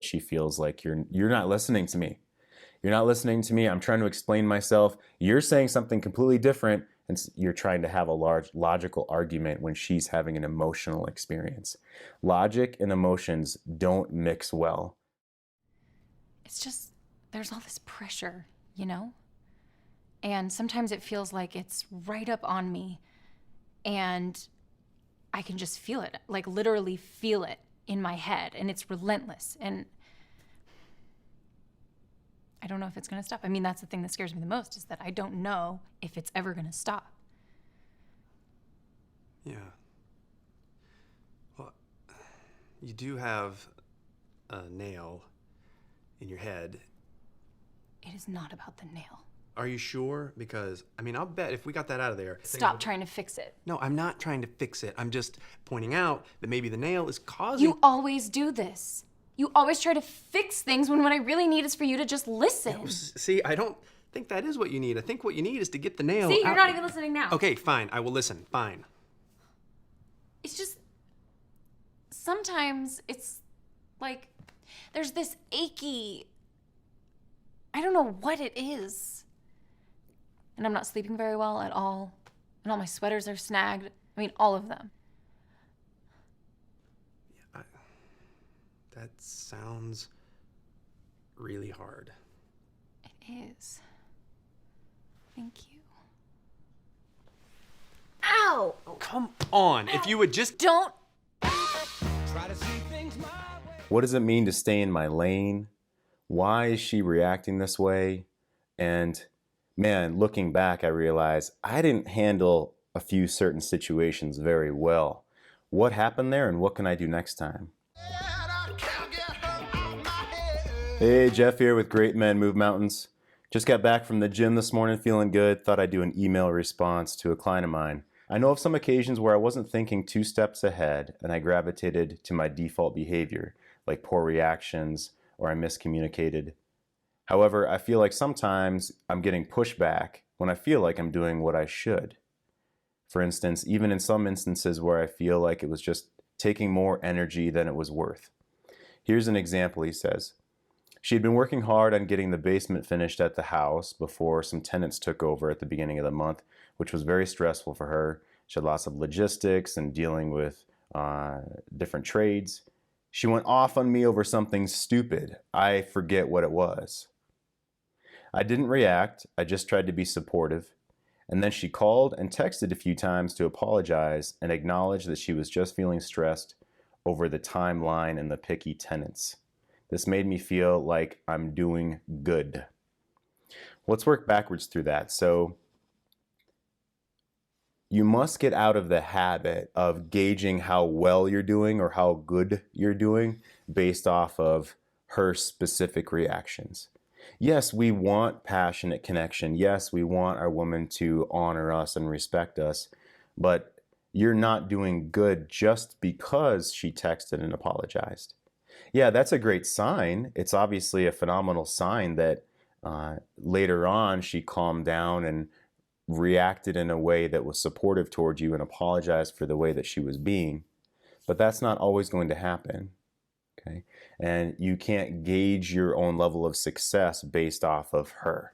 She feels like you're not listening to me. You're not listening to me. I'm trying to explain myself. You're saying something completely different, and you're trying to have a large logical argument when she's having an emotional experience. Logic and emotions don't mix well. It's just, there's all this pressure, you know? And sometimes it feels like it's right up on me, and I can just feel it, like literally feel it in my head, and it's relentless. And I don't know if it's going to stop. I mean, that's the thing that scares me the most, is that I don't know if it's ever going to stop. Yeah. Well, you do have a nail in your head. It is not about the nail. Are you sure? Because, I mean, I'll bet if we got that out of there... Stop trying to fix it. No, I'm not trying to fix it. I'm just pointing out that maybe the nail is causing... You always do this. You always try to fix things when what I really need is for you to just listen. Yeah, see, I don't think that is what you need. I think what you need is to get the nail See, you're out. not even listening now. Okay, fine. I will listen. Fine. It's just... Sometimes it's like there's this achy... I don't know what it is. And I'm not sleeping very well at all. And all my sweaters are snagged. I mean, all of them. Yeah, that sounds really hard. It is. Thank you. Ow! Oh, come on. Ow. If you would just... Don't... What does it mean to stay in my lane? Why is she reacting this way? And man, looking back, I realized I didn't handle a few certain situations very well. What happened there, and what can I do next time? Hey, Jeff here with Great Men Move Mountains. Just got back from the gym this morning feeling good. Thought I'd do an email response to a client of mine. I know of some occasions where I wasn't thinking 2 steps ahead and I gravitated to my default behavior, like poor reactions or I miscommunicated. However, I feel like sometimes I'm getting pushback when I feel like I'm doing what I should. For instance, even in some instances where I feel like it was just taking more energy than it was worth. Here's an example, he says. She had been working hard on getting the basement finished at the house before some tenants took over at the beginning of the month, which was very stressful for her. She had lots of logistics and dealing with different trades. She went off on me over something stupid. I forget what it was. I didn't react. I just tried to be supportive. And then she called and texted a few times to apologize and acknowledge that she was just feeling stressed over the timeline and the picky tenants. This made me feel like I'm doing good. Let's work backwards through that. So you must get out of the habit of gauging how well you're doing or how good you're doing based off of her specific reactions. Yes, we want passionate connection. Yes, we want our woman to honor us and respect us, but you're not doing good just because she texted and apologized. Yeah, that's a great sign. It's obviously a phenomenal sign that later on she calmed down and reacted in a way that was supportive towards you and apologized for the way that she was being. But that's not always going to happen. Okay? And you can't gauge your own level of success based off of her.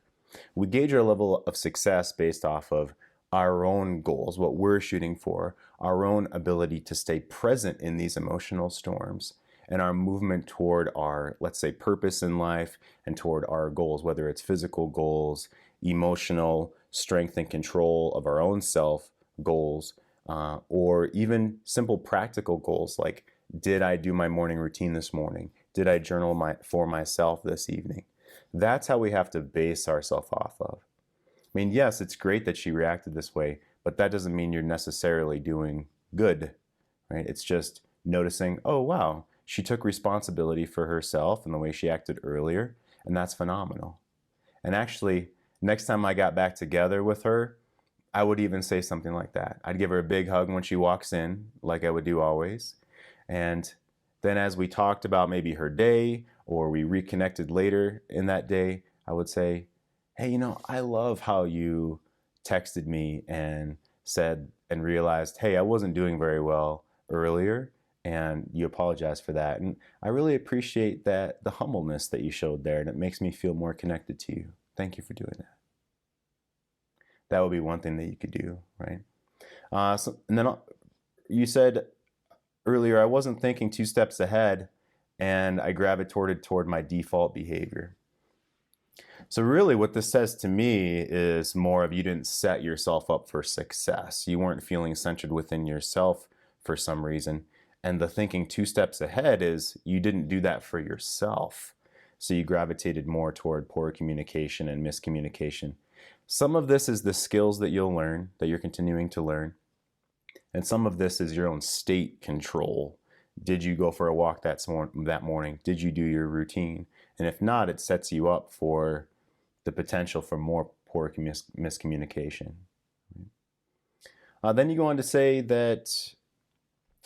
We gauge our level of success based off of our own goals, what we're shooting for, our own ability to stay present in these emotional storms, and our movement toward our, let's say, purpose in life and toward our goals, whether it's physical goals, emotional strength and control of our own self goals, or even simple practical goals like, did I do my morning routine this morning? Did I journal for myself this evening? That's how we have to base ourselves off of. I mean, yes, it's great that she reacted this way, but that doesn't mean you're necessarily doing good, right? It's just noticing, oh, wow, she took responsibility for herself and the way she acted earlier, and that's phenomenal. And actually, next time I got back together with her, I would even say something like that. I'd give her a big hug when she walks in, like I would do always. And then as we talked about maybe her day, or we reconnected later in that day, I would say, hey, you know, I love how you texted me and said and realized, hey, I wasn't doing very well earlier, And you apologize for that. And I really appreciate that, the humbleness that you showed there, and it makes me feel more connected to you. Thank you for doing that. That would be one thing that you could do, right? And then you said earlier, I wasn't thinking 2 steps ahead, and I gravitated toward my default behavior. So really what this says to me is more of, you didn't set yourself up for success. You weren't feeling centered within yourself for some reason. And the thinking 2 steps ahead is, you didn't do that for yourself. So you gravitated more toward poor communication and miscommunication. Some of this is the skills that you'll learn, that you're continuing to learn. And some of this is your own state control. Did you go for a walk that morning? Did you do your routine? And if not, it sets you up for the potential for more poor miscommunication. Then you go on to say that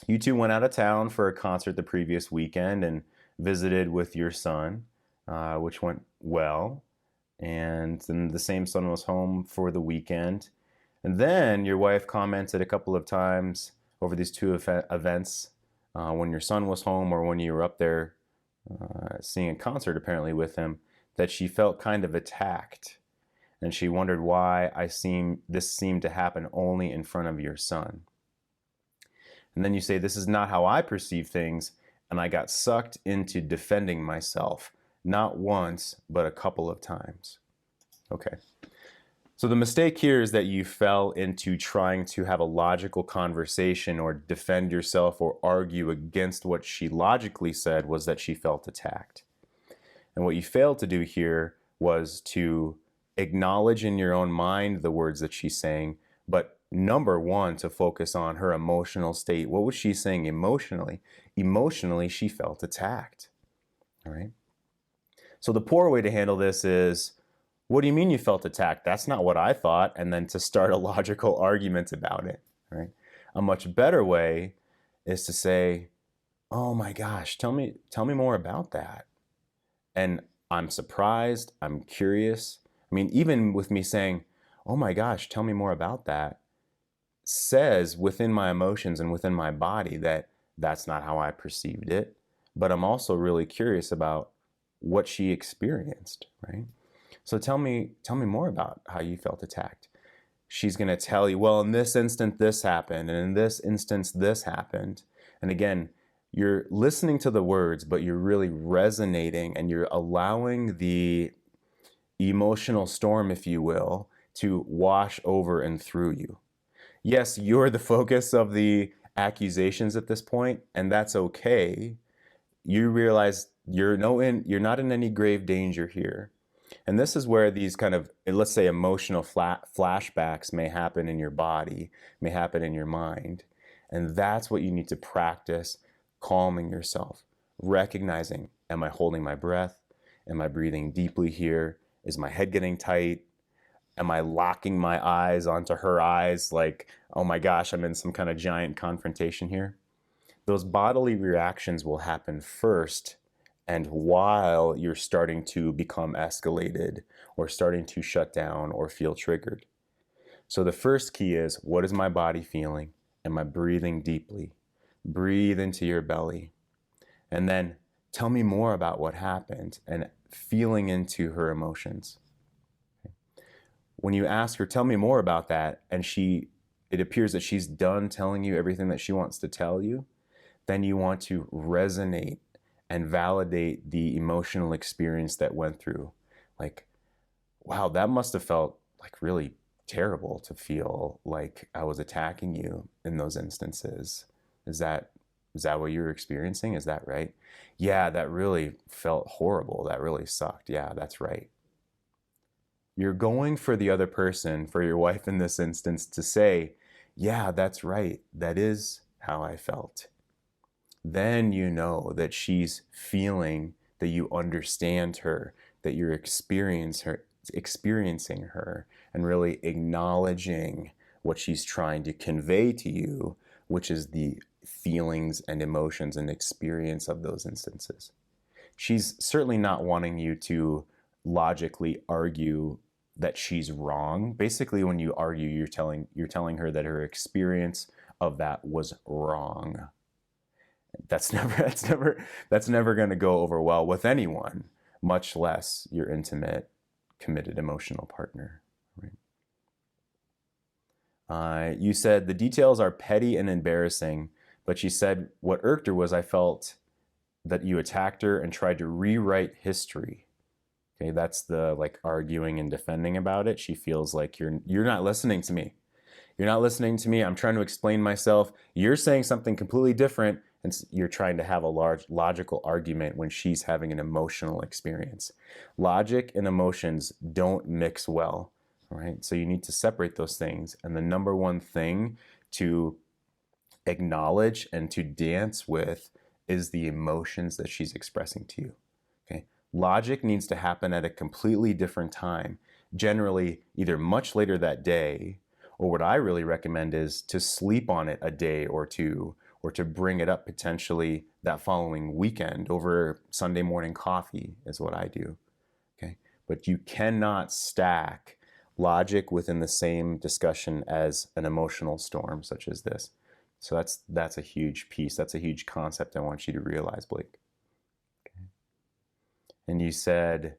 you two went out of town for a concert the previous weekend and visited with your son, which went well. And then the same son was home for the weekend. And then your wife commented a couple of times over these two events, when your son was home or when you were up there seeing a concert apparently with him, that she felt kind of attacked. And she wondered why this seemed to happen only in front of your son. And then you say, this is not how I perceive things, and I got sucked into defending myself, not once, but a couple of times. Okay. So the mistake here is that you fell into trying to have a logical conversation or defend yourself or argue against what she logically said was that she felt attacked. And what you failed to do here was to acknowledge in your own mind the words that she's saying, but number one, to focus on her emotional state. What was she saying emotionally? Emotionally, she felt attacked. All right. So the poor way to handle this is, what do you mean you felt attacked? That's not what I thought. And then to start a logical argument about it, right? A much better way is to say, oh my gosh, tell me more about that. And I'm surprised, I'm curious. I mean, even with me saying, oh my gosh, tell me more about that, says within my emotions and within my body that that's not how I perceived it. But I'm also really curious about what she experienced, right? So tell me more about how you felt attacked. She's going to tell you, well, in this instance, this happened, and in this instance, this happened. And again, you're listening to the words, but you're really resonating, and you're allowing the emotional storm, if you will, to wash over and through you. Yes, you're the focus of the accusations at this point, and that's okay. You realize you're not in any grave danger here. And this is where these kind of, let's say, emotional flashbacks may happen in your body, may happen in your mind. And that's what you need to practice, calming yourself, recognizing, am I holding my breath? Am I breathing deeply here? Is my head getting tight? Am I locking my eyes onto her eyes like, oh my gosh, I'm in some kind of giant confrontation here? Those bodily reactions will happen first, and while you're starting to become escalated or starting to shut down or feel triggered. So the first key is, what is my body feeling? Am I breathing deeply? Breathe into your belly. And then tell me more about what happened, and feeling into her emotions. When you ask her, tell me more about that, and it appears that she's done telling you everything that she wants to tell you, then you want to resonate and validate the emotional experience that went through. Like, wow, that must have felt like really terrible to feel like I was attacking you in those instances. Is that what you're experiencing? Is that right? Yeah, that really felt horrible. That really sucked. Yeah, that's right. You're going for the other person, for your wife in this instance, to say, yeah, that's right. That is how I felt. Then you know that she's feeling, that you understand her, that you're experiencing her, and really acknowledging what she's trying to convey to you, which is the feelings and emotions and experience of those instances. She's certainly not wanting you to logically argue that she's wrong. Basically, when you argue, you're telling her that her experience of that was wrong. That's never that's never going to go over well with anyone, much less your intimate, committed emotional partner. Right? You said the details are petty and embarrassing, but she said what irked her was I felt that you attacked her and tried to rewrite history. Okay, that's the like arguing and defending about it. She feels like you're not listening to me. You're not listening to me. I'm trying to explain myself. You're saying something completely different, and you're trying to have a large logical argument when she's having an emotional experience. Logic and emotions don't mix well, right? So you need to separate those things. And the number one thing to acknowledge and to dance with is the emotions that she's expressing to you. Okay? Logic needs to happen at a completely different time, generally either much later that day, or what I really recommend is to sleep on it a day or two, or to bring it up potentially that following weekend over Sunday morning coffee is what I do. Okay? But you cannot stack logic within the same discussion as an emotional storm such as this. So that's a huge piece. That's a huge concept I want you to realize, Blake. Okay. And you said,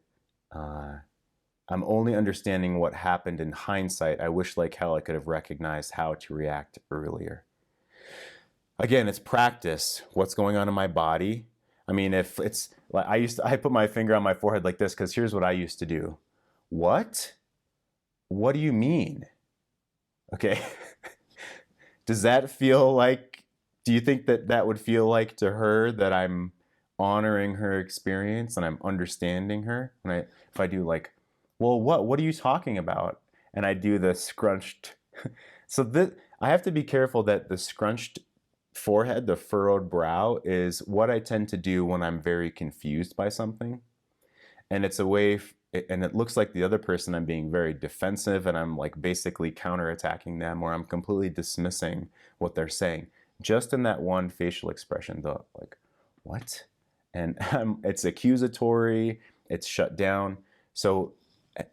I'm only understanding what happened in hindsight. I wish like hell I could have recognized how to react earlier. Again, it's practice. What's going on in my body? I mean, if it's like I put my finger on my forehead like this because here's what I used to do. What? What do you mean? Okay. Does that feel like, do you think that that would feel like to her that I'm honoring her experience and I'm understanding her? If I do like, well, what are you talking about? And I do the scrunched. So this, I have to be careful that the scrunched forehead, the furrowed brow, is what I tend to do when I'm very confused by something. And it's a way, and it looks like the other person I'm being very defensive and I'm like basically counterattacking them, or I'm completely dismissing what they're saying. Just in that one facial expression, though, like, what? And it's accusatory, it's shut down. So,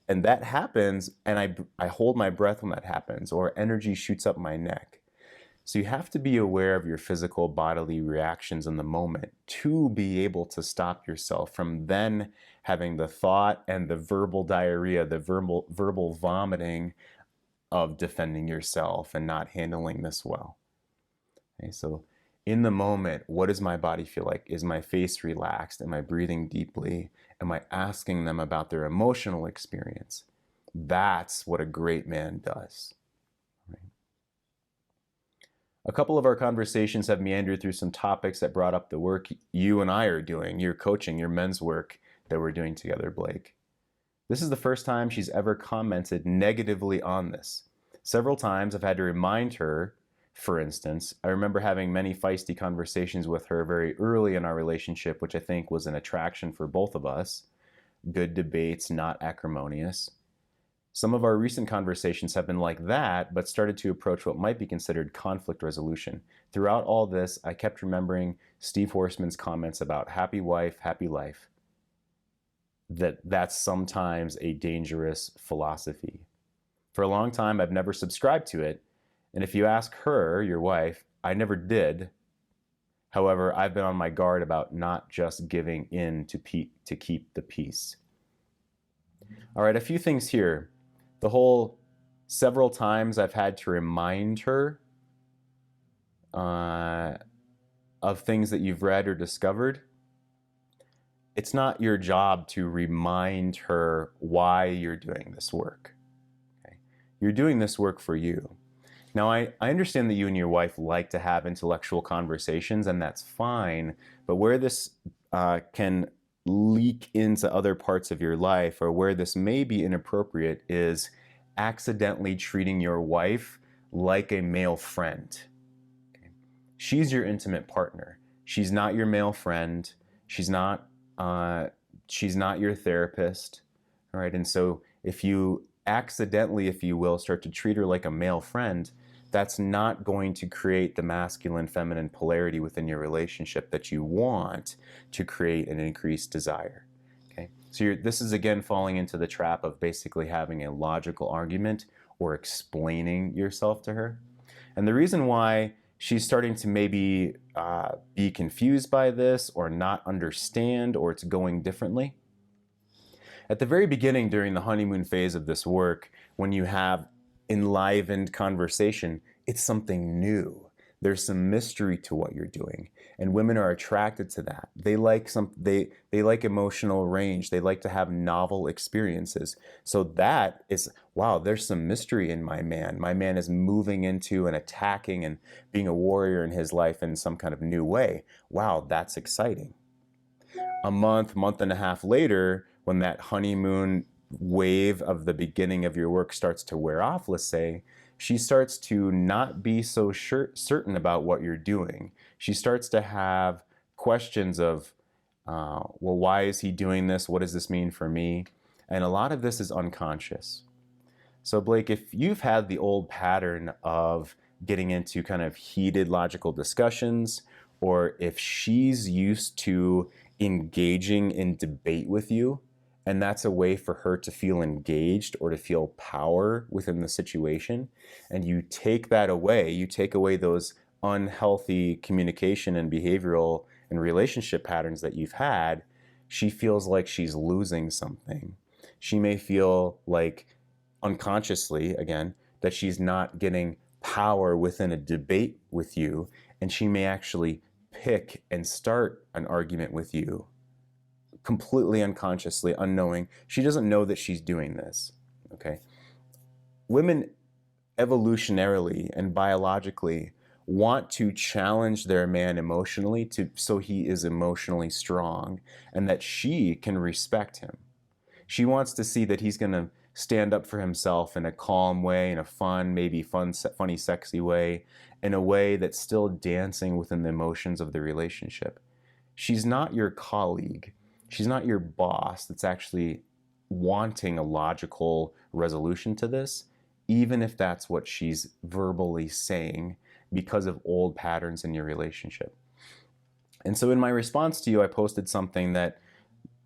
and that happens, and I hold my breath when that happens, or energy shoots up my neck. So you have to be aware of your physical bodily reactions in the moment to be able to stop yourself from then having the thought and the verbal diarrhea, the verbal vomiting of defending yourself and not handling this well. Okay, so in the moment, what does my body feel like? Is my face relaxed? Am I breathing deeply? Am I asking them about their emotional experience? That's what a great man does. A couple of our conversations have meandered through some topics that brought up the work you and I are doing, your coaching, your men's work that we're doing together, Blake. This is the first time she's ever commented negatively on this. Several times I've had to remind her, for instance, I remember having many feisty conversations with her very early in our relationship, which I think was an attraction for both of us. Good debates, not acrimonious. Some of our recent conversations have been like that, but started to approach what might be considered conflict resolution. Throughout all this, I kept remembering Steve Horseman's comments about happy wife, happy life. That's sometimes a dangerous philosophy. For a long time, I've never subscribed to it. And if you ask her, your wife, I never did. However, I've been on my guard about not just giving in to keep the peace. All right, a few things here. The whole several times I've had to remind her of things that you've read or discovered. It's not your job to remind her why you're doing this work. Okay? You're doing this work for you. Now, I understand that you and your wife like to have intellectual conversations, and that's fine. But where this can leak into other parts of your life, or where this may be inappropriate, is accidentally treating your wife like a male friend. Okay? She's your intimate partner. She's not your male friend. She's not your therapist. All right. And so if you accidentally, if you will, start to treat her like a male friend, that's not going to create the masculine feminine polarity within your relationship that you want to create an increased desire. Okay. So this is again falling into the trap of basically having a logical argument or explaining yourself to her. And the reason why she's starting to maybe be confused by this or not understand, or it's going differently. At the very beginning, during the honeymoon phase of this work, when you have enlivened conversation, it's something new. There's some mystery to what you're doing, and women are attracted to that. They like they like emotional range. They like to have novel experiences. So that is, wow, there's some mystery in my man. My man is moving into and attacking and being a warrior in his life in some kind of new way. Wow, that's exciting. A month and a half later, when that honeymoon wave of the beginning of your work starts to wear off, let's say, she starts to not be so certain about what you're doing. She starts to have questions of, well, why is he doing this? What does this mean for me? And a lot of this is unconscious. So, Blake, if you've had the old pattern of getting into kind of heated logical discussions, or if she's used to engaging in debate with you, and that's a way for her to feel engaged or to feel power within the situation, and you take that away, you take away those unhealthy communication and behavioral and relationship patterns that you've had, she feels like she's losing something. She may feel like, unconsciously again, that she's not getting power within a debate with you, and she may actually pick and start an argument with you completely unconsciously, unknowing. She doesn't know that she's doing this. Okay. Women evolutionarily and biologically want to challenge their man emotionally so he is emotionally strong and that she can respect him. She wants to see that he's going to stand up for himself in a calm way, in a fun, maybe funny, sexy way, in a way that's still dancing within the emotions of the relationship. She's not your colleague. She's not your boss that's actually wanting a logical resolution to this, even if that's what she's verbally saying because of old patterns in your relationship. And so in my response to you, I posted something that,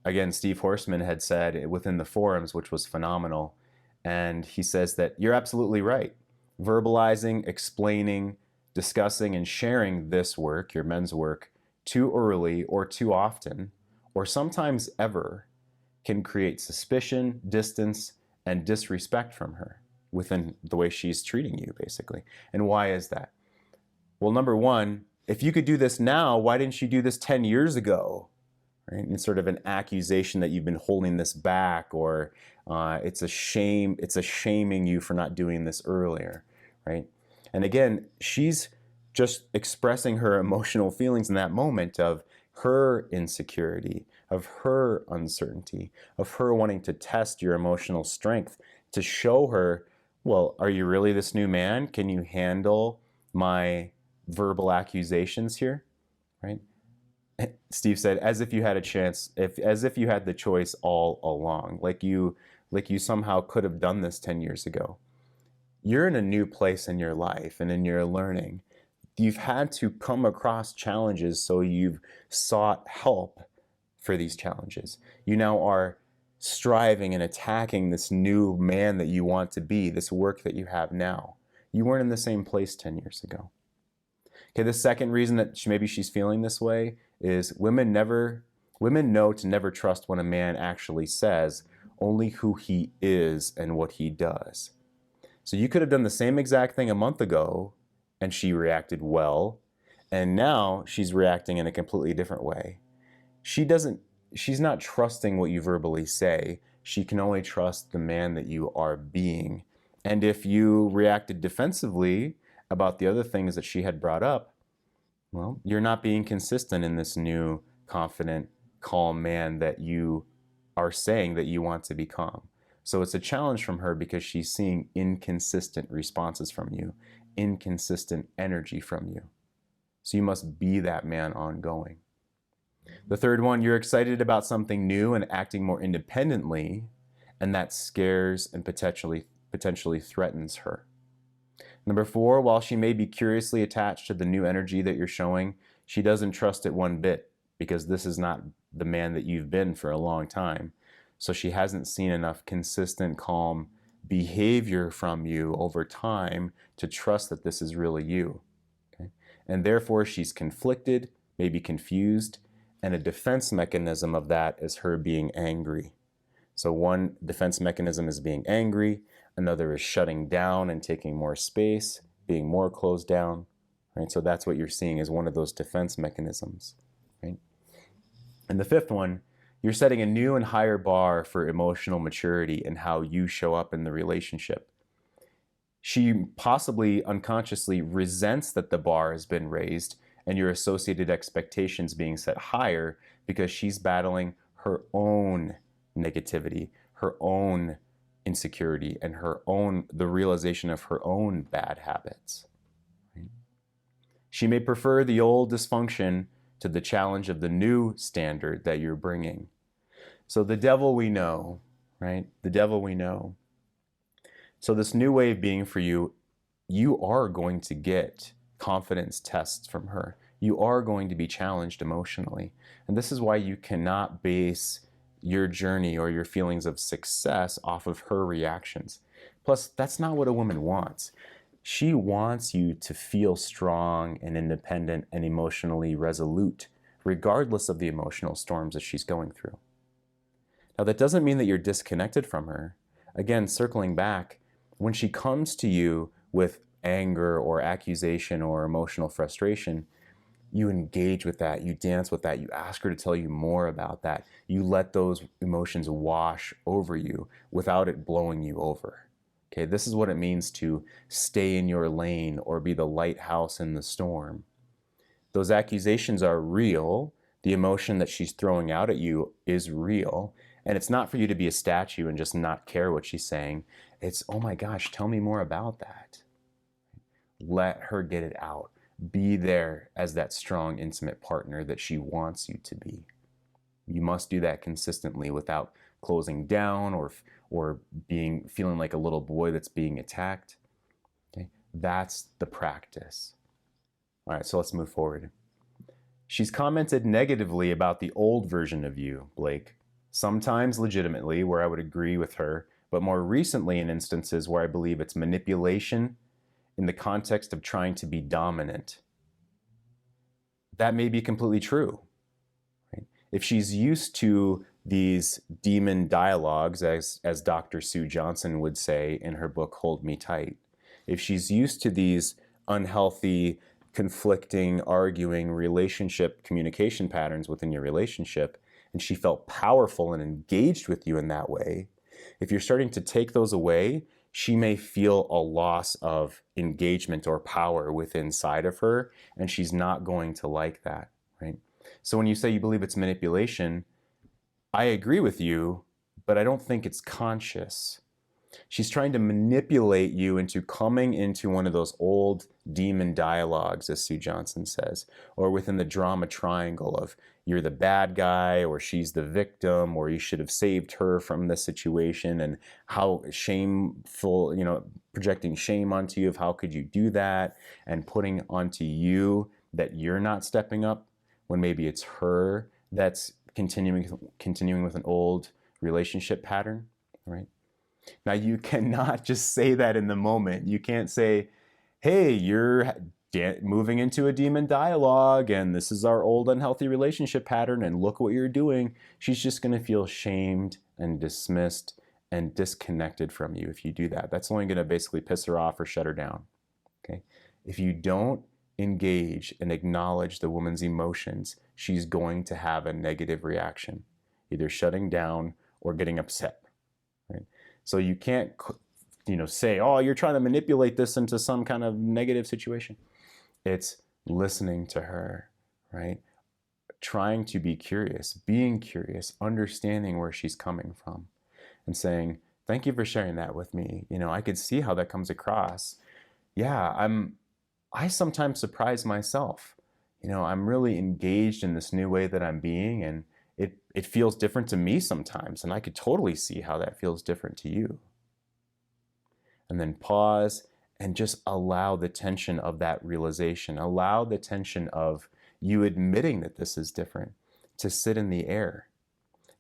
again, Steve Horstman had said within the forums, which was phenomenal. And he says that you're absolutely right. Verbalizing, explaining, discussing, and sharing this work, your men's work, too early or too often, or sometimes ever, can create suspicion, distance, and disrespect from her within the way she's treating you, basically. And why is that? Well, number one, if you could do this now, why didn't you do this 10 years ago? Right? And it's sort of an accusation that you've been holding this back, or it's a shame, it's a shaming you for not doing this earlier, right? And again, she's just expressing her emotional feelings in that moment of her insecurity, of her uncertainty, of her wanting to test your emotional strength to show her, well, are you really this new man? Can you handle my verbal accusations here, right? Steve said, as if you had a chance, as if you had the choice all along, like you somehow could have done this 10 years ago. You're in a new place in your life and in your learning. You've had to come across challenges, so you've sought help for these challenges. You now are striving and attacking this new man that you want to be, this work that you have now. You weren't in the same place 10 years ago. Okay, the second reason that maybe she's feeling this way is women know to never trust when a man actually says, only who he is and what he does. So you could have done the same exact thing a month ago and she reacted well, and now she's reacting in a completely different way. She's not trusting what you verbally say. She can only trust the man that you are being. And if you reacted defensively about the other things that she had brought up, well, you're not being consistent in this new, confident, calm man that you are saying that you want to become. So it's a challenge from her because she's seeing inconsistent responses from you, inconsistent energy from you. So you must be that man ongoing. The third one, you're excited about something new and acting more independently, and that scares and potentially threatens her. Number four, while she may be curiously attached to the new energy that you're showing, she doesn't trust it one bit because this is not the man that you've been for a long time. So she hasn't seen enough consistent, calm behavior from you over time to trust that this is really you. Okay? And therefore, she's conflicted, maybe confused, and a defense mechanism of that is her being angry. So one defense mechanism is being angry, another is shutting down and taking more space, being more closed down, right? So that's what you're seeing as one of those defense mechanisms, right? And the fifth one, you're setting a new and higher bar for emotional maturity and how you show up in the relationship. She possibly unconsciously resents that the bar has been raised and your associated expectations being set higher because she's battling her own negativity, her own insecurity, and the realization of her own bad habits. Right? She may prefer the old dysfunction to the challenge of the new standard that you're bringing. So the devil we know, right? The devil we know. So this new way of being for you, you are going to get confidence tests from her. You are going to be challenged emotionally. And this is why you cannot base your journey or your feelings of success off of her reactions. Plus, that's not what a woman wants. She wants you to feel strong and independent and emotionally resolute, regardless of the emotional storms that she's going through. Now, that doesn't mean that you're disconnected from her. Again, circling back, when she comes to you with anger or accusation or emotional frustration, you engage with that, you dance with that, you ask her to tell you more about that. You let those emotions wash over you without it blowing you over. Okay, this is what it means to stay in your lane or be the lighthouse in the storm. Those accusations are real. The emotion that she's throwing out at you is real. And it's not for you to be a statue and just not care what she's saying. It's, oh my gosh, tell me more about that. Let her get it out. Be there as that strong, intimate partner that she wants you to be. You must do that consistently without closing down or feeling like a little boy that's being attacked. Okay? That's the practice. All right, so let's move forward. She's commented negatively about the old version of you, Blake. Sometimes legitimately, where I would agree with her, but more recently in instances where I believe it's manipulation in the context of trying to be dominant. That may be completely true. Right? If she's used to these demon dialogues, as Dr. Sue Johnson would say in her book, Hold Me Tight, if she's used to these unhealthy, conflicting, arguing relationship communication patterns within your relationship, and she felt powerful and engaged with you in that way, if you're starting to take those away, she may feel a loss of engagement or power within inside of her, and she's not going to like that, right? So when you say you believe it's manipulation, I agree with you, but I don't think it's conscious. She's trying to manipulate you into coming into one of those old demon dialogues, as Sue Johnson says, or within the drama triangle of you're the bad guy or she's the victim or you should have saved her from this situation and how shameful, projecting shame onto you of how could you do that and putting onto you that you're not stepping up when maybe it's her that's continuing with an old relationship pattern, right? Now, you cannot just say that in the moment. You can't say, hey, you're moving into a demon dialogue and this is our old unhealthy relationship pattern and look what you're doing. She's just going to feel shamed and dismissed and disconnected from you if you do that. That's only going to basically piss her off or shut her down. Okay? If you don't engage and acknowledge the woman's emotions, she's going to have a negative reaction, either shutting down or getting upset. Right? So you can't, say, oh, you're trying to manipulate this into some kind of negative situation. It's listening to her, right? Trying to be curious, being curious, understanding where she's coming from and saying, thank you for sharing that with me. I could see how that comes across. Yeah, I sometimes surprise myself. I'm really engaged in this new way that I'm being, and it feels different to me sometimes, and I could totally see how that feels different to you. And then pause and just allow the tension of that realization, allow the tension of you admitting that this is different to sit in the air.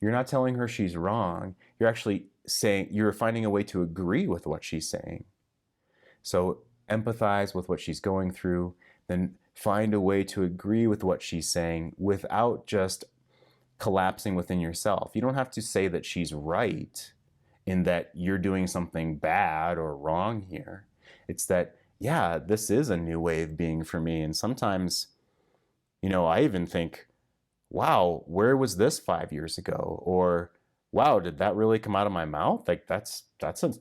You're not telling her she's wrong. You're actually saying, you're finding a way to agree with what she's saying. So empathize with what she's going through, then Find a way to agree with what she's saying without just collapsing within yourself. You don't have to say that she's right in that you're doing something bad or wrong here. It's that, yeah, this is a new way of being for me. And sometimes, I even think, wow, where was this 5 years ago? Or, wow, did that really come out of my mouth? Like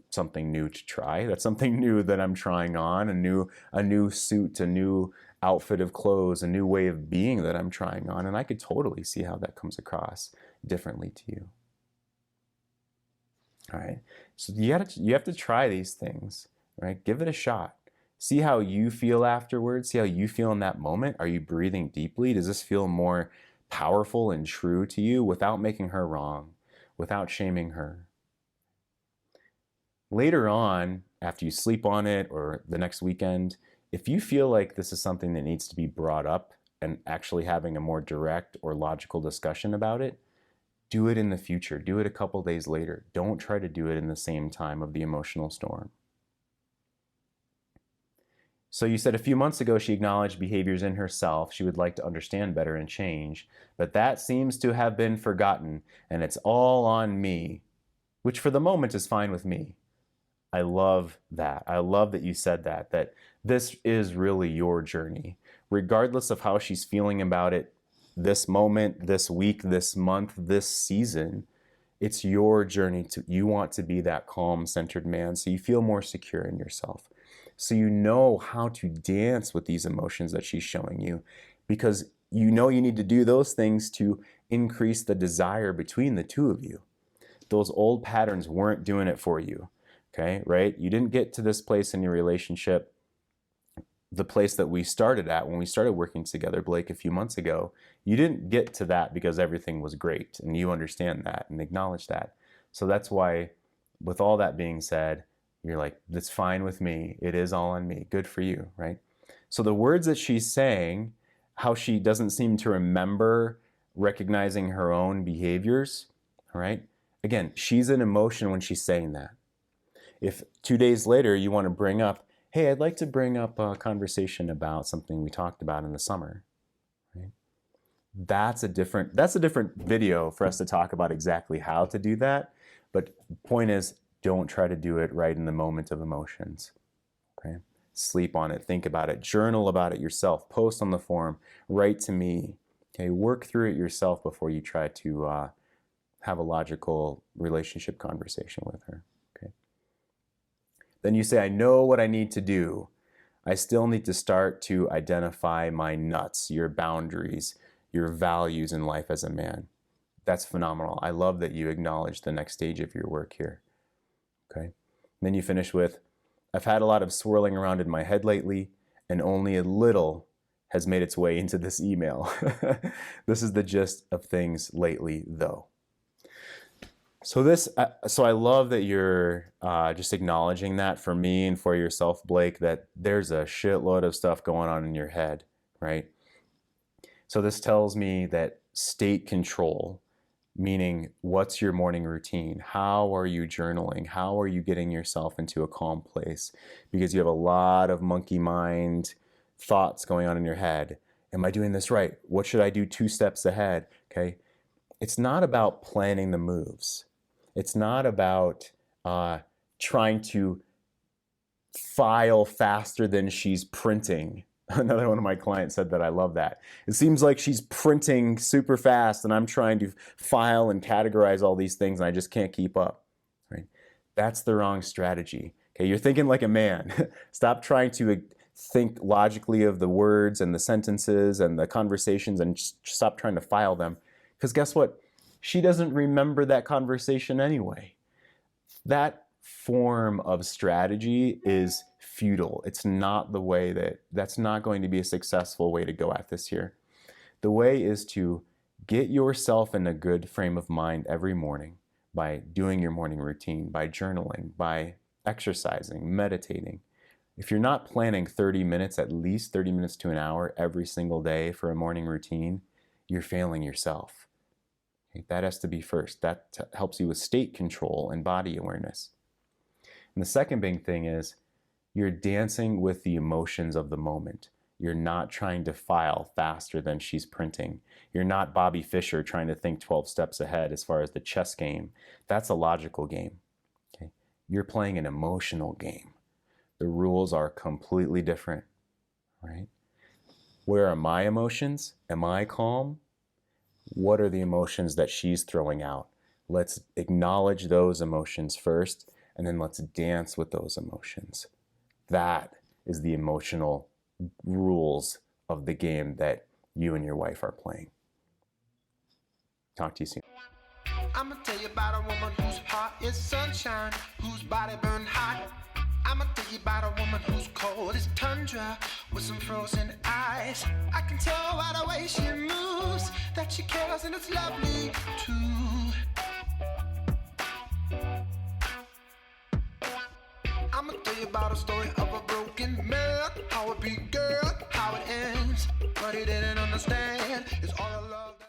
something new to try. That's something new that I'm trying on, a new suit, a new outfit of clothes, a new way of being that I'm trying on. And I could totally see how that comes across differently to you. All right. So you have to try these things, right? Give it a shot. See how you feel afterwards. See how you feel in that moment. Are you breathing deeply? Does this feel more powerful and true to you without making her wrong, without shaming her? Later on, after you sleep on it or the next weekend, if you feel like this is something that needs to be brought up and actually having a more direct or logical discussion about it, do it in the future. Do it a couple days later. Don't try to do it in the same time of the emotional storm. So you said a few months ago she acknowledged behaviors in herself she would like to understand better and change, but that seems to have been forgotten, and it's all on me, which for the moment is fine with me. I love that. I love that you said that this is really your journey. Regardless of how she's feeling about it this moment, this week, this month, this season, it's your journey. You want to be that calm, centered man so you feel more secure in yourself. So you know how to dance with these emotions that she's showing you, because you know you need to do those things to increase the desire between the two of you. Those old patterns weren't doing it for you, okay, right? You didn't get to this place in your relationship, the place that we started at when we started working together, Blake, a few months ago. You didn't get to that because everything was great, and you understand that and acknowledge that. So that's why, with all that being said, you're like, that's fine with me. It is all on me. Good for you, right? So the words that she's saying, how she doesn't seem to remember recognizing her own behaviors, all right? Again, she's in emotion when she's saying that. If 2 days later you want to bring up, hey, I'd like to bring up a conversation about something we talked about in the summer, right? That's a different video for us to talk about exactly how to do that. But the point is, don't try to do it right in the moment of emotions, okay? Sleep on it, think about it, journal about it yourself, post on the forum, write to me, okay? Work through it yourself before you try to have a logical relationship conversation with her, okay? Then you say, I know what I need to do. I still need to start to identify my nuts, your boundaries, your values in life as a man. That's phenomenal. I love that you acknowledge the next stage of your work here. Okay. Then you finish with, I've had a lot of swirling around in my head lately, and only a little has made its way into this email. This is the gist of things lately, though. So I love that you're just acknowledging that for me and for yourself, Blake, that there's a shitload of stuff going on in your head, right? So this tells me that state control, meaning what's your morning routine? How are you journaling? How are you getting yourself into a calm place? Because you have a lot of monkey mind thoughts going on in your head. Am I doing this right? What should I do 2 steps ahead? Okay. It's not about planning the moves. It's not about trying to file faster than she's printing. Another one of my clients said that. I love that. It seems like she's printing super fast and I'm trying to file and categorize all these things and I just can't keep up, right? That's the wrong strategy. Okay, you're thinking like a man. Stop trying to think logically of the words and the sentences and the conversations and stop trying to file them. Because guess what? She doesn't remember that conversation anyway. That form of strategy is futile. It's not the way that's not going to be a successful way to go at this here. The way is to get yourself in a good frame of mind every morning by doing your morning routine, by journaling, by exercising, meditating. If you're not planning 30 minutes, at least 30 minutes to an hour every single day for a morning routine, you're failing yourself. Okay, that has to be first. That helps you with state control and body awareness. And the second big thing is you're dancing with the emotions of the moment. You're not trying to file faster than she's printing. You're not Bobby Fischer trying to think 12 steps ahead as far as the chess game. That's a logical game. Okay? You're playing an emotional game. The rules are completely different, right? Where are my emotions? Am I calm? What are the emotions that she's throwing out? Let's acknowledge those emotions first, and then let's dance with those emotions. That is the emotional rules of the game that you and your wife are playing. Talk to you soon. I'ma tell you about a woman whose heart is sunshine, whose body burned hot. I'ma tell you about a woman who's cold as tundra with some frozen eyes. I can tell by the way she moves that she cares, and it's lovely too. I'ma tell you about a story of